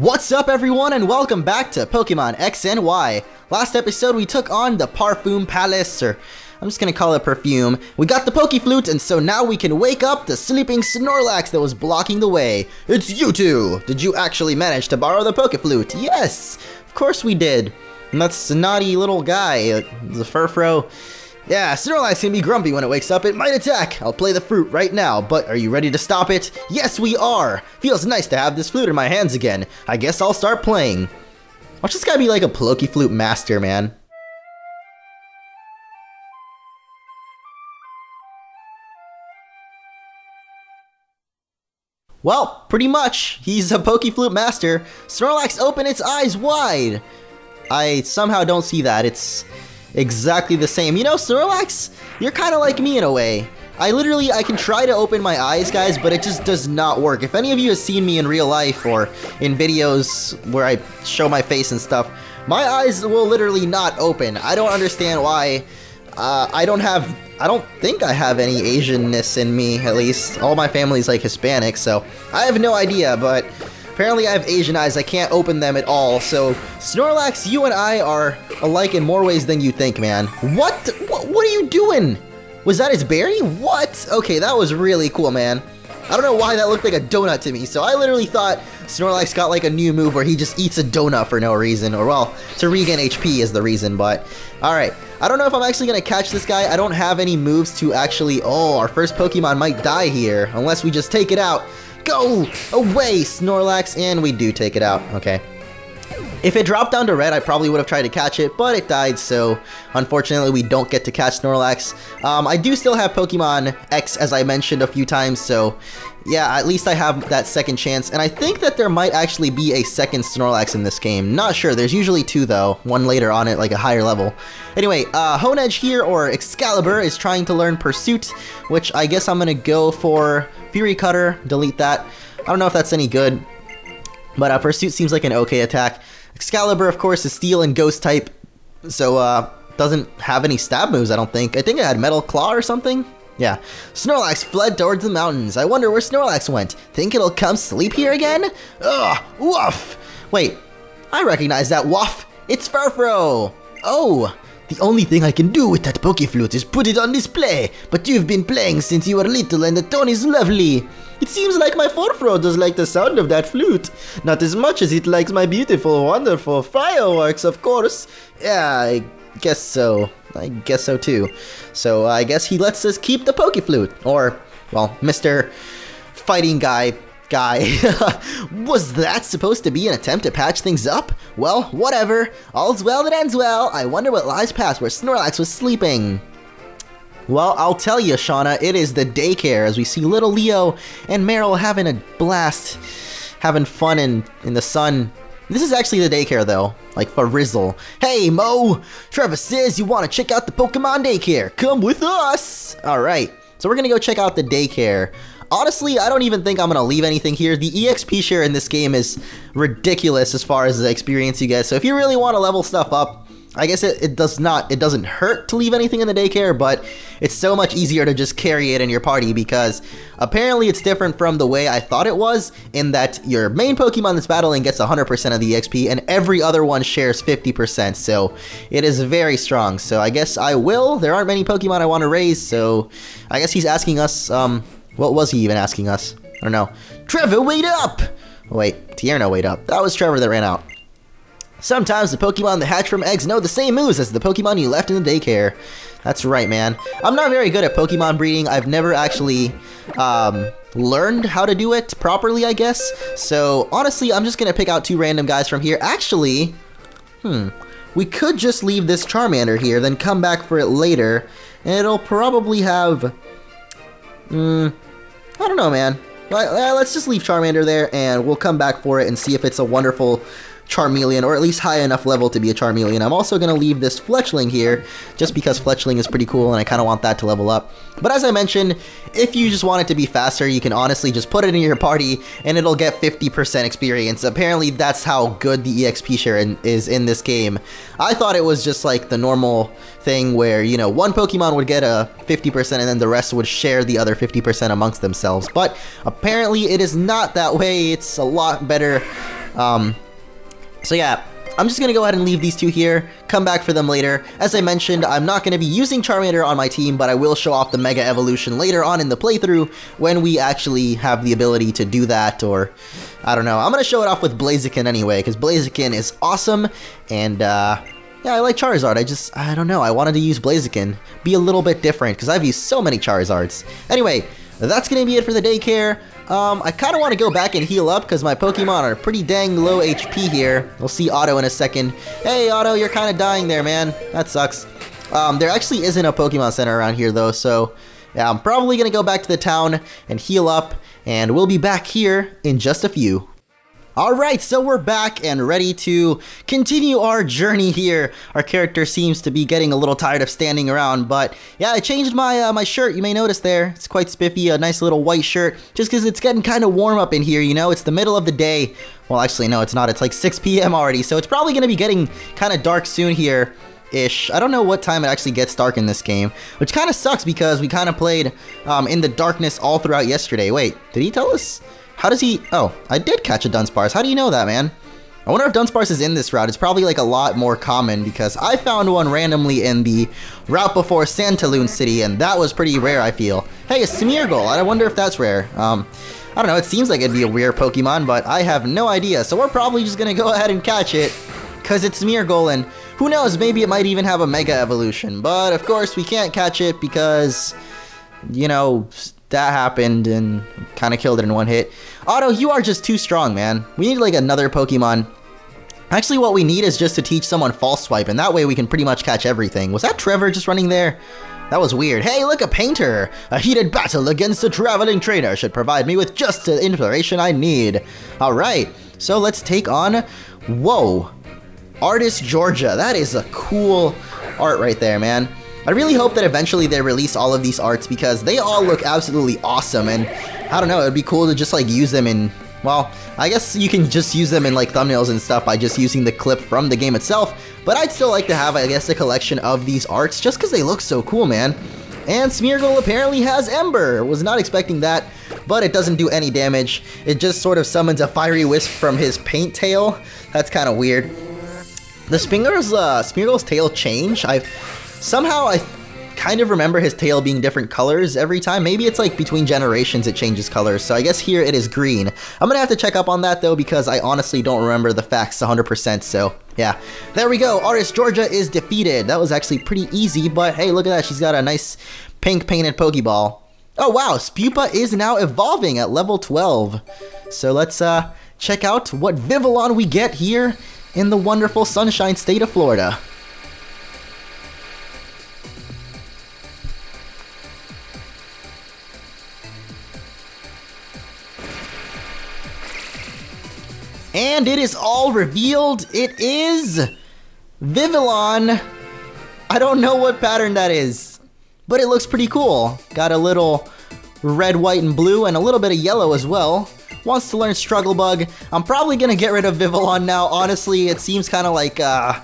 What's up everyone and welcome back to Pokémon X and Y. Last episode we took on the Parfum Palace, or I'm just gonna call it Perfume. We got the Pokeflute and so now we can wake up the sleeping Snorlax that was blocking the way. It's you two! Did you actually manage to borrow the Pokeflute? Yes! Of course we did. And that's a naughty little guy, the Furfro. Yeah, Snorlax can be grumpy when it wakes up. It might attack. I'll play the fruit right now, but are you ready to stop it? Yes, we are! Feels nice to have this flute in my hands again. I guess I'll start playing. Watch this guy be like a Pokeflute master, man. Well, pretty much. He's a Pokeflute master. Snorlax, open its eyes wide! I somehow don't see that. It's exactly the same. You know, Snorlax, you're kind of like me in a way. I can try to open my eyes, guys, but it just does not work. If any of you have seen me in real life or in videos where I show my face and stuff, my eyes will literally not open. I don't understand why. I don't think I have any Asianness in me, at least. All my family's like Hispanic, so I have no idea, but apparently I have Asian eyes. I can't open them at all. So, Snorlax, you and I are alike in more ways than you think, man. What are you doing? Was that his berry? What? Okay, that was really cool, man. I don't know why that looked like a donut to me. So I literally thought Snorlax got like a new move where he just eats a donut for no reason. Or, well, to regain HP is the reason, but alright. I don't know if I'm actually going to catch this guy. I don't have any moves to actually... Oh, our first Pokemon might die here. Unless we just take it out. Go away, Snorlax, and we do take it out. Okay. If it dropped down to red, I probably would have tried to catch it, but it died, so unfortunately we don't get to catch Snorlax. I do still have Pokemon X, as I mentioned a few times, so yeah, at least I have that second chance, and I think that there might actually be a second Snorlax in this game. Not sure, there's usually two though, one later on at like a higher level. Anyway, Honedge here, or Excalibur, is trying to learn Pursuit, which I guess I'm gonna go for Fury Cutter, delete that. I don't know if that's any good, but Pursuit seems like an okay attack. Excalibur, of course, is Steel and Ghost type, so doesn't have any stab moves, I don't think. I think it had Metal Claw or something? Yeah. Snorlax fled towards the mountains. I wonder where Snorlax went. Think it'll come sleep here again? Ugh, woof! Wait, I recognize that woof. It's Furfro! Oh! The only thing I can do with that Pokeflute is put it on display, but you've been playing since you were little and the tone is lovely. It seems like my Furfro does like the sound of that flute. Not as much as it likes my beautiful, wonderful fireworks, of course. Yeah, I guess so. I guess so too. So I guess he lets us keep the Pokeflute. Or, well, Mr. Fighting Guy. Was that supposed to be an attempt to patch things up? Well, whatever. All's well that ends well. I wonder what lies past where Snorlax was sleeping. Well, I'll tell you, Shauna, it is the daycare as we see little Leo and Meryl having a blast, having fun in the sun. This is actually the daycare, though, like for Rizzle. Hey, Mo! Trevor says you want to check out the Pokemon daycare. Come with us! Alright, so we're going to go check out the daycare. Honestly, I don't even think I'm going to leave anything here. The EXP share in this game is ridiculous as far as the experience you get. So if you really want to level stuff up, I guess it doesn't hurt to leave anything in the daycare, but it's so much easier to just carry it in your party because apparently it's different from the way I thought it was in that your main Pokemon that's battling gets 100% of the EXP and every other one shares 50%, so it is very strong. So I guess I will. There aren't many Pokemon I want to raise, so I guess he's asking us, what was he even asking us? I don't know. Trevor, wait up! Oh, wait, Tierno, wait up. That was Trevor that ran out. Sometimes the Pokemon that hatch from eggs know the same moves as the Pokemon you left in the daycare. That's right, man. I'm not very good at Pokemon breeding. I've never actually learned how to do it properly, I guess. So, honestly, I'm just going to pick out two random guys from here. Actually, we could just leave this Charmander here, then come back for it later. And it'll probably have... I don't know, man. Let's just leave Charmander there, and we'll come back for it and see if it's a wonderful Charmeleon, or at least high enough level to be a Charmeleon. I'm also going to leave this Fletchling here, just because Fletchling is pretty cool, and I kind of want that to level up. But as I mentioned, if you just want it to be faster, you can honestly just put it in your party, and it'll get 50% experience. Apparently, that's how good the EXP share is in this game. I thought it was just like the normal thing where, you know, one Pokemon would get a 50% and then the rest would share the other 50% amongst themselves. But apparently, it is not that way. It's a lot better So yeah, I'm just gonna go ahead and leave these two here, come back for them later. As I mentioned, I'm not gonna be using Charmander on my team, but I will show off the Mega Evolution later on in the playthrough when we actually have the ability to do that, or I don't know. I'm gonna show it off with Blaziken anyway, because Blaziken is awesome, and yeah, I like Charizard. I don't know, I wanted to use Blaziken, be a little bit different, because I've used so many Charizards. Anyway, that's gonna be it for the daycare. I kind of want to go back and heal up because my Pokemon are pretty dang low HP here. We'll see Otto in a second. Hey Otto, you're kind of dying there, man. That sucks. There actually isn't a Pokemon Center around here though, so yeah, I'm probably going to go back to the town and heal up, and we'll be back here in just a few. Alright, so we're back and ready to continue our journey here. Our character seems to be getting a little tired of standing around, but yeah, I changed my my shirt, you may notice there. It's quite spiffy, a nice little white shirt, just because it's getting kind of warm up in here, you know? It's the middle of the day. Well, actually, no, it's not. It's like 6 p.m. already, so it's probably going to be getting kind of dark soon here-ish. I don't know what time it actually gets dark in this game, which kind of sucks because we kind of played in the darkness all throughout yesterday. Wait, did he tell us? How does he... Oh, I did catch a Dunsparce. How do you know that, man? I wonder if Dunsparce is in this route. It's probably like a lot more common because I found one randomly in the route before Santaloon City, and that was pretty rare, I feel. Hey, a Smeargle. I wonder if that's rare. I don't know. It seems like it'd be a rare Pokemon, but I have no idea. So we're probably just going to go ahead and catch it because it's Smeargle, and who knows, maybe it might even have a Mega Evolution. But, of course, we can't catch it because, you know... that happened and kind of killed it in one hit. Otto, you are just too strong, man. We need like another Pokemon. Actually, what we need is just to teach someone False Swipe, and that way we can pretty much catch everything. Was that Trevor just running there? That was weird. Hey, look, a painter! A heated battle against a traveling trainer should provide me with just the inspiration I need. Alright, so let's take on... Whoa! Artist Georgia. That is a cool art right there, man. I really hope that eventually they release all of these arts because they all look absolutely awesome, and I don't know, it'd be cool to just like use them in, well, I guess you can just use them in like thumbnails and stuff by just using the clip from the game itself, but I'd still like to have, I guess, a collection of these arts just because they look so cool, man. And Smeargle apparently has Ember. Was not expecting that, but it doesn't do any damage. It just sort of summons a fiery wisp from his paint tail. That's kind of weird. The Smeargle's tail change. Somehow I kind of remember his tail being different colors every time. Maybe it's like between generations it changes colors, so I guess here it is green. I'm gonna have to check up on that though because I honestly don't remember the facts 100%, so yeah. There we go, Artist Georgia is defeated. That was actually pretty easy, but hey, look at that, she's got a nice pink painted Pokeball. Oh wow, Spupa is now evolving at level 12. So let's check out what Vivillon we get here in the wonderful Sunshine State of Florida. And it is all revealed. It is Vivillon. I don't know what pattern that is, but it looks pretty cool. Got a little red, white, and blue, and a little bit of yellow as well. Wants to learn Struggle Bug. I'm probably gonna get rid of Vivillon now. Honestly, it seems kind of like, I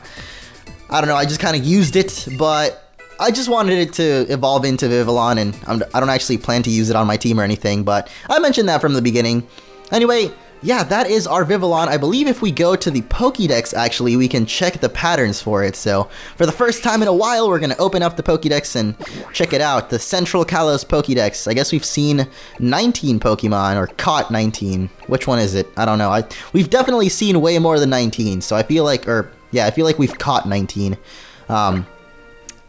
don't know, I just kind of used it, but I just wanted it to evolve into Vivillon, and I don't actually plan to use it on my team or anything, but I mentioned that from the beginning. Anyway, yeah, that is our Vivillon. I believe if we go to the Pokédex, actually, we can check the patterns for it. So, for the first time in a while, we're going to open up the Pokédex and check it out. The Central Kalos Pokédex. I guess we've seen 19 Pokemon, or caught 19. Which one is it? I don't know. We've definitely seen way more than 19, so I feel like, yeah, I feel like we've caught 19. Oh,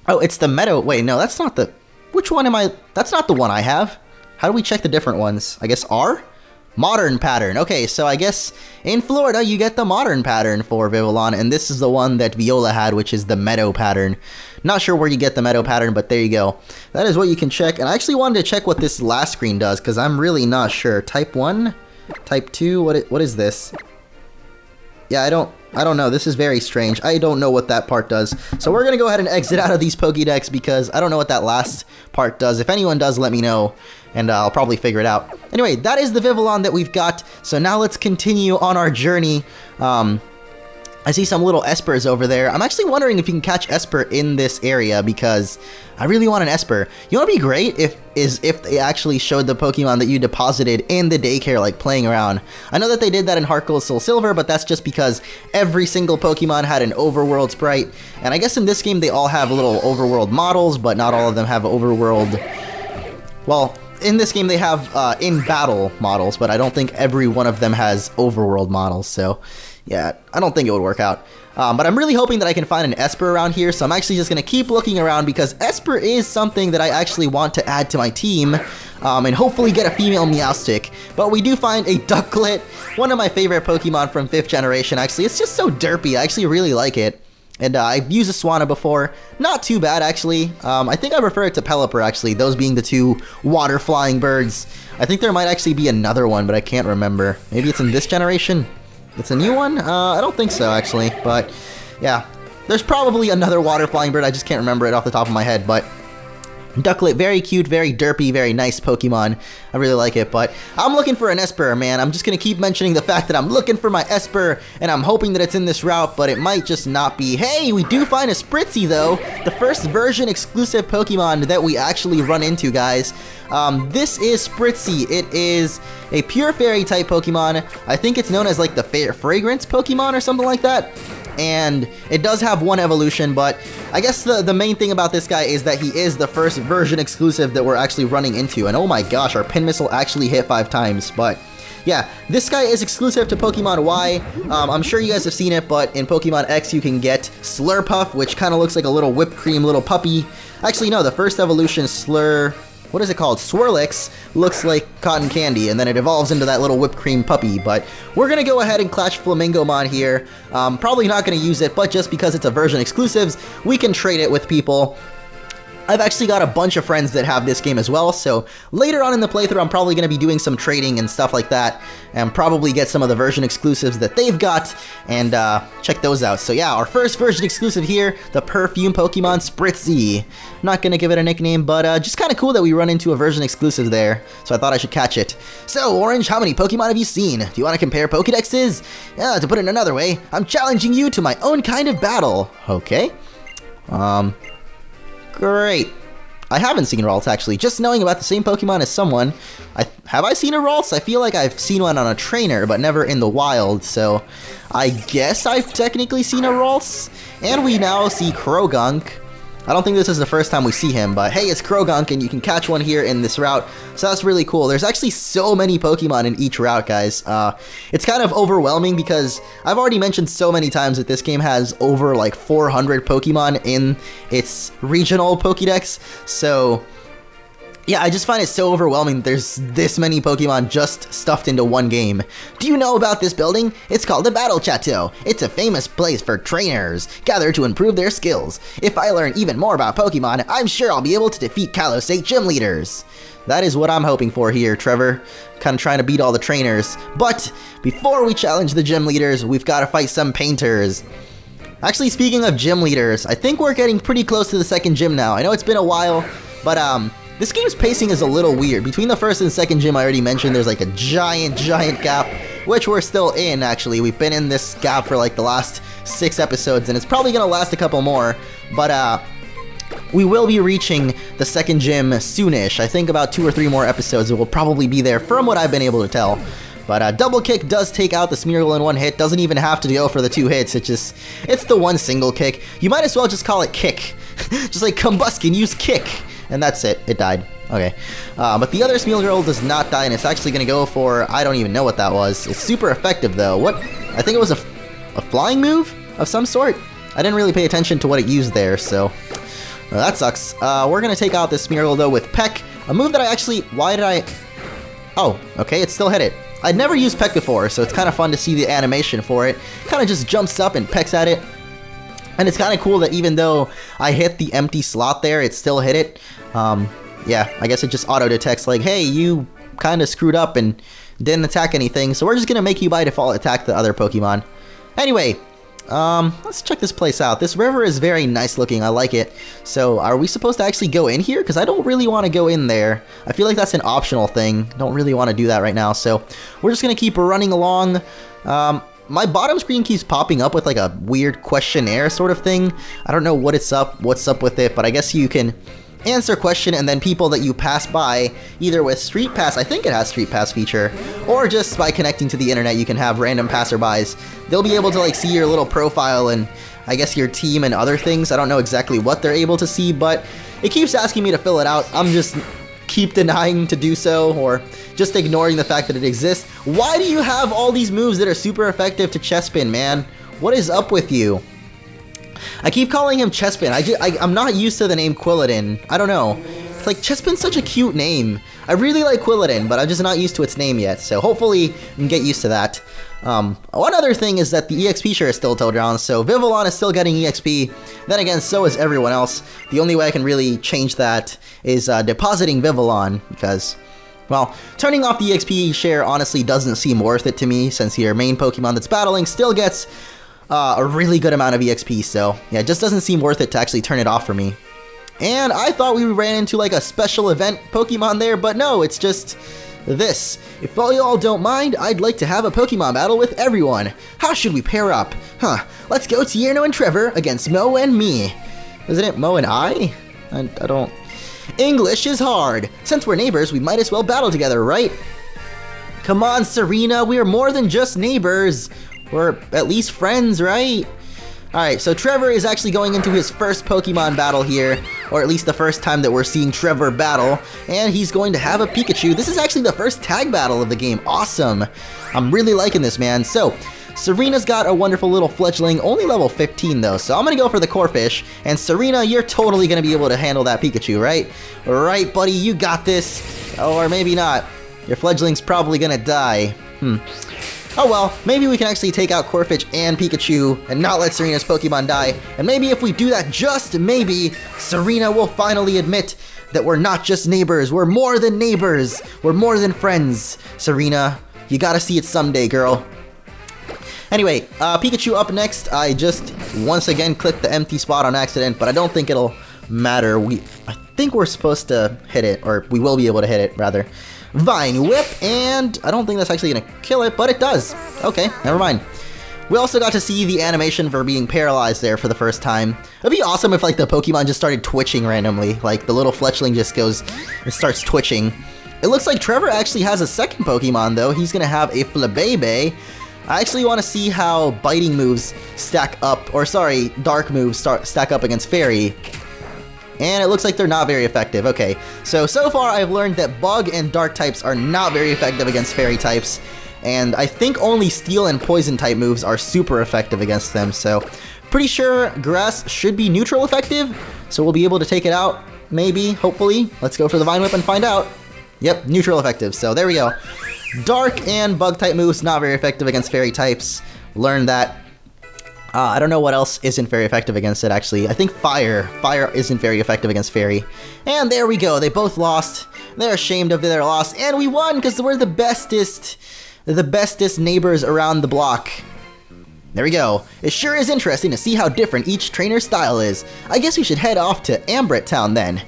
it's the Meadow. Wait, no, that's not the... Which one am I... That's not the one I have. How do we check the different ones? I guess R? Modern pattern. Okay, so I guess in Florida you get the modern pattern for Vivillon, and this is the one that Viola had, which is the Meadow pattern. Not sure where you get the Meadow pattern, but there you go. That is what you can check, and I actually wanted to check what this last screen does, because I'm really not sure. Type 1? Type 2? What is this? Yeah, I don't know. This is very strange. I don't know what that part does. So we're going to go ahead and exit out of these Pokédex because I don't know what that last part does. If anyone does, let me know, and I'll probably figure it out. Anyway, that is the Vivillon that we've got. So now let's continue on our journey. I see some little espers over there. I'm actually wondering if you can catch esper in this area because I really want an esper. You know what would be great if they actually showed the Pokemon that you deposited in the daycare, like playing around. I know that they did that in Heart Gold Soul Silver, but that's just because every single Pokemon had an overworld sprite. And I guess in this game they all have little overworld models, but not all of them have overworld. Well, in this game they have in-battle models, but I don't think every one of them has overworld models, so yeah, I don't think it would work out. But I'm really hoping that I can find an Esper around here, so I'm actually just going to keep looking around because Esper is something that I actually want to add to my team, and hopefully get a female Meowstic. But we do find a Ducklet, one of my favorite Pokemon from 5th generation, actually. It's just so derpy, I actually really like it. And I've used a Swanna before. Not too bad, actually. I think I prefer it to Pelipper, actually, those being the two water-flying birds. I think there might actually be another one, but I can't remember. Maybe it's in this generation? It's a new one? I don't think so, actually, but yeah. There's probably another water-flying bird, I just can't remember it off the top of my head, but Ducklet, very cute, very derpy, very nice Pokemon. I really like it, but I'm looking for an Esper, man. I'm just gonna keep mentioning the fact that I'm looking for my Esper, and I'm hoping that it's in this route, but it might just not be. Hey, we do find a Spritzee, though. The first version exclusive Pokemon that we actually run into, guys. This is Spritzee. It is a pure fairy type Pokemon. I think it's known as like the fragrance Pokemon or something like that. And it does have one evolution, but I guess the main thing about this guy is that he is the first version exclusive that we're actually running into. And oh my gosh, our pin missile actually hit 5 times, but yeah, this guy is exclusive to Pokemon Y. I'm sure you guys have seen it, but in Pokemon X you can get Slurpuff, which kind of looks like a little whipped cream little puppy. Actually, no, the first evolution, what is it called? Swirlix looks like cotton candy, and then it evolves into that little whipped cream puppy. But we're gonna go ahead and clash Flamingomon here. Probably not gonna use it, but just because it's a version exclusives, we can trade it with people. I've actually got a bunch of friends that have this game as well, so later on in the playthrough I'm probably going to be doing some trading and stuff like that, and probably get some of the version exclusives that they've got, and check those out. So yeah, our first version exclusive here, the perfume Pokemon Spritzee. Not going to give it a nickname, but just kind of cool that we run into a version exclusive there, so I thought I should catch it. So, Orange, how many Pokemon have you seen? Do you want to compare Pokedexes? Yeah, to put it another way, I'm challenging you to my own kind of battle. Okay. Great. I haven't seen Ralts, actually. Just knowing about the same Pokemon as someone. Have I seen a Ralts? I feel like I've seen one on a trainer, but never in the wild, so I guess I've technically seen a Ralts. And we now see Krogunk. I don't think this is the first time we see him, but hey, it's Krogunk, and you can catch one here in this route, so that's really cool. There's actually so many Pokemon in each route, guys. It's kind of overwhelming because I've already mentioned so many times that this game has over like 400 Pokemon in its regional Pokédex, so yeah, I just find it so overwhelming that there's this many Pokemon just stuffed into one game. Do you know about this building? It's called the Battle Chateau. It's a famous place for trainers gathered to improve their skills. If I learn even more about Pokemon, I'm sure I'll be able to defeat Kalos 8 gym leaders. That is what I'm hoping for here, Trevor. Kind of trying to beat all the trainers. But before we challenge the gym leaders, we've got to fight some painters. Actually, speaking of gym leaders, I think we're getting pretty close to the second gym now. I know it's been a while, but this game's pacing is a little weird. Between the first and second gym I already mentioned, there's like a giant gap, which we're still in, actually. We've been in this gap for like the last 6 episodes, and it's probably gonna last a couple more, but we will be reaching the second gym soonish. I think about 2 or 3 more episodes it will probably be there from what I've been able to tell. But Double Kick does take out the Smeargle in 1 hit, doesn't even have to go for the 2 hits, it's the one single kick. You might as well just call it Kick. Just like Combuskin, use Kick. And that's it. It died. Okay. But the other Smeargle does not die, and it's actually going to go for... I don't even know what that was. It's super effective, though. What? I think it was a flying move of some sort? I didn't really pay attention to what it used there, so... that sucks. We're going to take out this Smeargle, though, with Peck. A move that I actually... Why did I... Oh, okay. It still hit it. I'd never used Peck before, so it's kind of fun to see the animation for it. Kind of just jumps up and pecks at it. And it's kind of cool that even though I hit the empty slot there, it still hit it. Yeah, I guess it just auto-detects like, hey, you kind of screwed up and didn't attack anything, so we're just going to make you by default attack the other Pokemon. Anyway, let's check this place out. This river is very nice looking, I like it. So, are we supposed to actually go in here? Because I don't really want to go in there. I feel like that's an optional thing. Don't really want to do that right now, so we're just going to keep running along. my bottom screen keeps popping up with like a weird questionnaire sort of thing. I don't know what's up with it, but I guess you can answer question and then people that you pass by, either with Street Pass, I think it has Street Pass feature, or just by connecting to the internet, you can have random passerbys. They'll be able to like see your little profile and I guess your team and other things. I don't know exactly what they're able to see, but it keeps asking me to fill it out. I'm just keep denying to do so, or just ignoring the fact that it exists. Why do you have all these moves that are super effective to Chespin, man? What is up with you? I keep calling him Chespin. I'm not used to the name Quilladin. I don't know. It's like, Chespin's such a cute name. I really like Quilladin, but I'm just not used to its name yet, so hopefully I can get used to that. One other thing is that the EXP share is still towed down, so Vivillon is still getting EXP. Then again, so is everyone else. The only way I can really change that is depositing Vivillon, because, well, turning off the EXP share honestly doesn't seem worth it to me, since your main Pokemon that's battling still gets a really good amount of EXP, so yeah, it just doesn't seem worth it to actually turn it off for me. And I thought we ran into like a special event Pokemon there, but no, it's just this. If all y'all don't mind, I'd like to have a Pokemon battle with everyone. How should we pair up? Let's go Tierno and Trevor against Mo and me. Isn't it Mo and I don't... English is hard. Since we're neighbors, we might as well battle together, right? Come on, Serena, we're more than just neighbors. We're at least friends, right? Alright, so Trevor is actually going into his first Pokemon battle here, or at least the first time that we're seeing Trevor battle, and he's going to have a Pikachu. This is actually the first tag battle of the game. Awesome. I'm really liking this, man. So, Serena's got a wonderful little fledgling, only level 15 though, so I'm gonna go for the Corphish, and Serena, you're totally gonna be able to handle that Pikachu, right? Right, buddy, you got this. Or maybe not. Your fledgling's probably gonna die. Oh well, maybe we can actually take out Corphish and Pikachu and not let Serena's Pokemon die. And maybe if we do that, just maybe, Serena will finally admit that we're not just neighbors. We're more than neighbors. We're more than friends. Serena, you gotta see it someday, girl. Anyway, Pikachu up next. I just once again clicked the empty spot on accident, but I don't think it'll matter. I think we're supposed to hit it, or we will be able to hit it, rather. Vine Whip, and I don't think that's actually gonna kill it, but it does. Okay, never mind. We also got to see the animation for being paralyzed there for the first time. It'd be awesome if like the Pokemon just started twitching randomly, like the little fletchling just goes and starts twitching. It looks like Trevor actually has a second Pokemon though. He's gonna have a Flabébé. I actually want to see how biting moves stack up, or sorry, dark moves stack up against Fairy. And it looks like they're not very effective. Okay, so far I've learned that Bug and Dark types are not very effective against Fairy types. And I think only Steel and Poison type moves are super effective against them. So, pretty sure Grass should be neutral effective. So we'll be able to take it out, maybe, hopefully. Let's go for the Vine Whip and find out. Yep, neutral effective, so there we go. Dark and Bug type moves, not very effective against Fairy types. Learned that. I don't know what else isn't very effective against it, actually. I think Fire. Fire isn't very effective against Fairy. And there we go. They both lost. They're ashamed of their loss. And we won because we're the bestest neighbors around the block. There we go. It sure is interesting to see how different each trainer's style is. I guess we should head off to Ambrette Town then.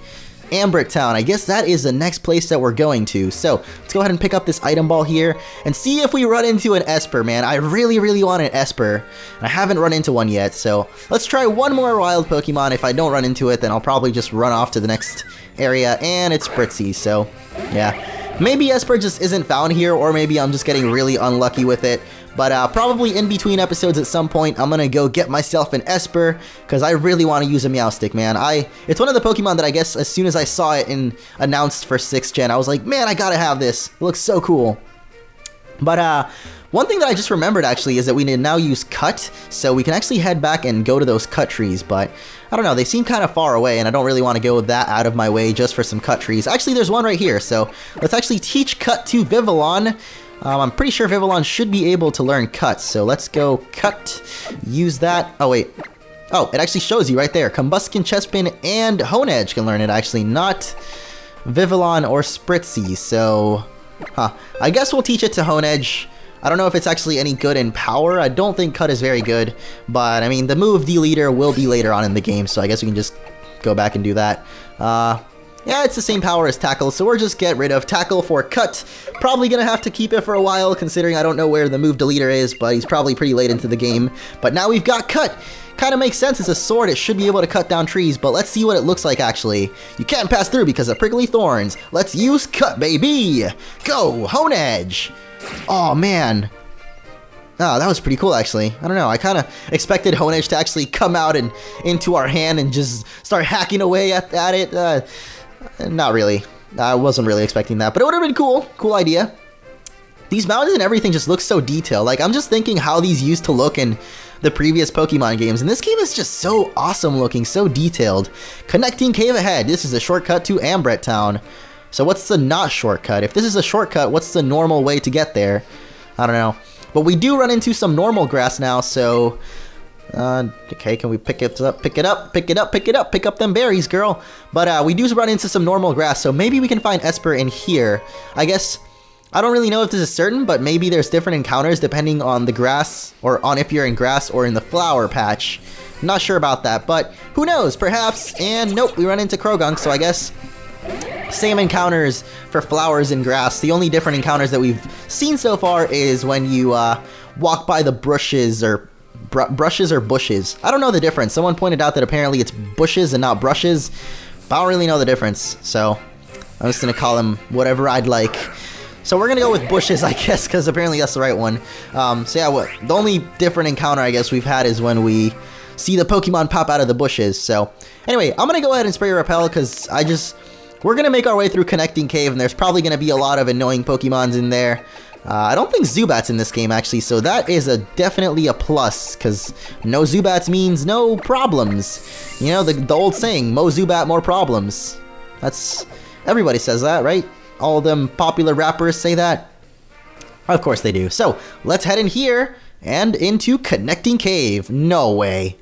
Ambrette Town, I guess that is the next place that we're going to. So, let's go ahead and pick up this item ball here and see if we run into an Esper, man. I really, really want an Esper, and I haven't run into one yet, so let's try one more wild Pokemon. If I don't run into it, then I'll probably just run off to the next area, and it's Spritzee, so yeah. Maybe Esper just isn't found here, or maybe I'm just getting really unlucky with it. But probably in between episodes at some point, I'm gonna go get myself an Esper, because I really want to use a Meowstic, man. It's one of the Pokemon that I guess as soon as I saw it announced for 6th gen, I was like, man, I gotta have this. It looks so cool. But one thing that I just remembered actually is that we now use Cut, so we can actually head back and go to those Cut trees, but I don't know, they seem kind of far away, and I don't really want to go that out of my way just for some Cut trees. Actually, there's one right here, so let's actually teach Cut to Vivillon. I'm pretty sure Vivillon should be able to learn Cut, so let's go Cut, use that. Oh, wait. Oh, it actually shows you right there. Combuskin, Chespin, and Honedge can learn it, actually, not Vivillon or Spritzee, so... I guess we'll teach it to Honedge. I don't know if it's actually any good in power. I don't think Cut is very good, but, I mean, the move Deleter will be later on in the game, so I guess we can just go back and do that. Yeah, it's the same power as Tackle, so we're just get rid of Tackle for Cut. Probably gonna have to keep it for a while, considering I don't know where the move deleter is, but he's probably pretty late into the game. But now we've got Cut. Kinda makes sense, it's a sword, it should be able to cut down trees, but let's see what it looks like actually. You can't pass through because of prickly thorns. Let's use Cut, baby! Go, Hone Edge! Oh man. Oh, that was pretty cool actually. I don't know, I kinda expected Hone Edge to actually come out and into our hand and just start hacking away at it. Not really. I wasn't really expecting that, but it would have been cool. Cool idea. These mountains and everything just look so detailed. Like, I'm just thinking how these used to look in the previous Pokemon games, and this game is just so awesome looking, so detailed. Connecting cave ahead. This is a shortcut to Ambrette Town. So what's the not shortcut? If this is a shortcut, what's the normal way to get there? I don't know. But we do run into some normal grass now, so... okay, can we pick it up, pick it up, pick it up, pick it up, pick up them berries, girl. But we do run into some normal grass, so maybe we can find Esper in here. I guess, I don't really know if this is certain, but maybe there's different encounters depending on the grass, or on if you're in grass or in the flower patch. Not sure about that, but who knows, perhaps. And nope, we run into Krogunk, so I guess same encounters for flowers and grass. The only different encounters that we've seen so far is when you walk by the bushes or brushes or bushes. I don't know the difference. Someone pointed out that apparently it's bushes and not brushes, but I don't really know the difference, so I'm just gonna call them whatever I'd like. So we're gonna go with bushes, I guess, because apparently that's the right one. So yeah, the only different encounter I guess we've had is when we see the Pokemon pop out of the bushes. So anyway, I'm gonna go ahead and spray Repel because we're gonna make our way through Connecting Cave, and there's probably gonna be a lot of annoying Pokemons in there. I don't think Zubat's in this game, actually, so that is definitely a plus, because no Zubats means no problems. You know, the old saying, mo Zubat, more problems. Everybody says that, right? All of them popular rappers say that. Of course they do. So, let's head in here, and into Connecting Cave. No way.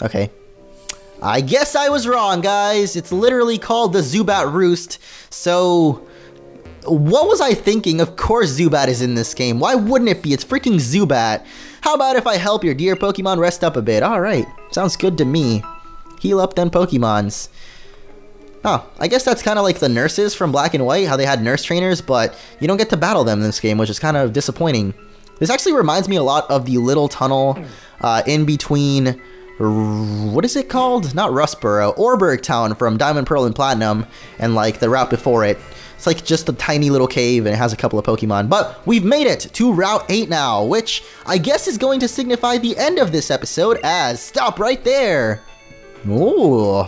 Okay. I guess I was wrong, guys. It's literally called the Zubat Roost, so... what was I thinking? Of course Zubat is in this game. Why wouldn't it be? It's freaking Zubat. How about if I help your dear Pokemon rest up a bit? Alright, sounds good to me. Heal up them Pokemons. Oh, I guess that's kind of like the nurses from Black and White, how they had nurse trainers, but you don't get to battle them in this game, which is kind of disappointing. This actually reminds me a lot of the little tunnel in between... what is it called? Not Rustboro, Orberg Town from Diamond, Pearl, and Platinum, and like the route before it. It's like just a tiny little cave and it has a couple of Pokemon. But we've made it to Route 8 now, which I guess is going to signify the end of this episode as stop right there. Ooh.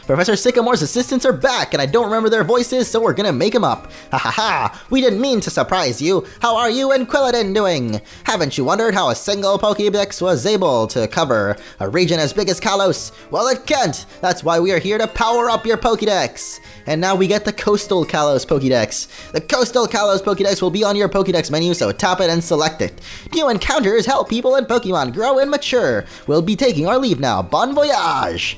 Professor Sycamore's assistants are back, and I don't remember their voices, so we're gonna make them up. Ha ha ha! We didn't mean to surprise you. How are you and Quilladin doing? Haven't you wondered how a single Pokédex was able to cover a region as big as Kalos? Well, it can't! That's why we are here to power up your Pokédex! And now we get the Coastal Kalos Pokédex. The Coastal Kalos Pokédex will be on your Pokédex menu, so tap it and select it. New encounters help people and Pokemon grow and mature. We'll be taking our leave now. Bon voyage!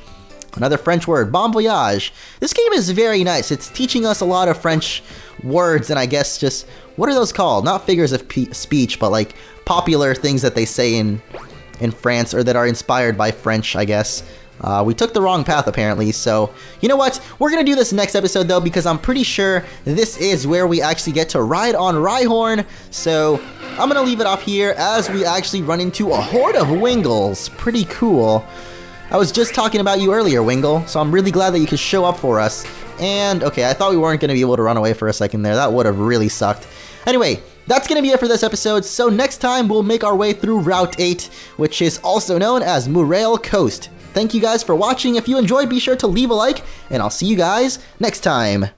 Another French word, bon voyage. This game is very nice. It's teaching us a lot of French words, and I guess just, what are those called? Not figures of speech, but like popular things that they say in France, or that are inspired by French, I guess. We took the wrong path, apparently, so you know what? We're gonna do this next episode, though, because I'm pretty sure this is where we actually get to ride on Rhyhorn, so I'm gonna leave it off here as we actually run into a horde of Wingles. Pretty cool. I was just talking about you earlier, Wingle, so I'm really glad that you could show up for us. And, okay, I thought we weren't going to be able to run away for a second there. That would have really sucked. Anyway, that's going to be it for this episode, so next time we'll make our way through Route 8, which is also known as Murail Coast. Thank you guys for watching. If you enjoyed, be sure to leave a like, and I'll see you guys next time.